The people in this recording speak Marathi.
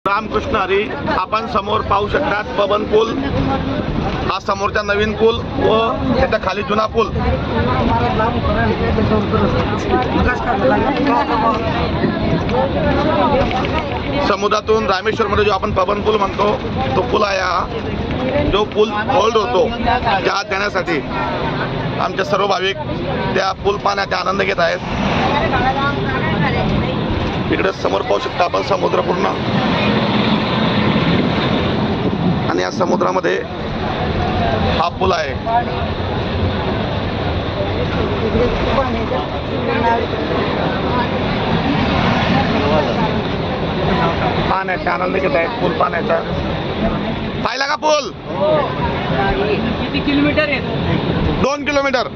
रामकृष्ण हरी. आपण समोर पाहू शकतात पवन पूल. हा समोरचा नवीन पूल व त्याच्या खाली जुना पूल. समुद्रातून रामेश्वरमध्ये जो आपण पवन पूल म्हणतो तो पूल आहे हा, जो पूल होल्ड होतो जहाज जाण्यासाठी. आमचे सर्व भाविक त्या पूल पाहण्याचा आनंद घेत आहेत. इकडे समोर पाहू शकता आपण समुद्र पूर्ण, आणि या समुद्रामध्ये हा पूल आहे. पाण्याचा आनंद घेत आहेत पूल पाण्याचा. पाहिला का पूल? किती किलोमीटर आहे? 2 किलोमीटर.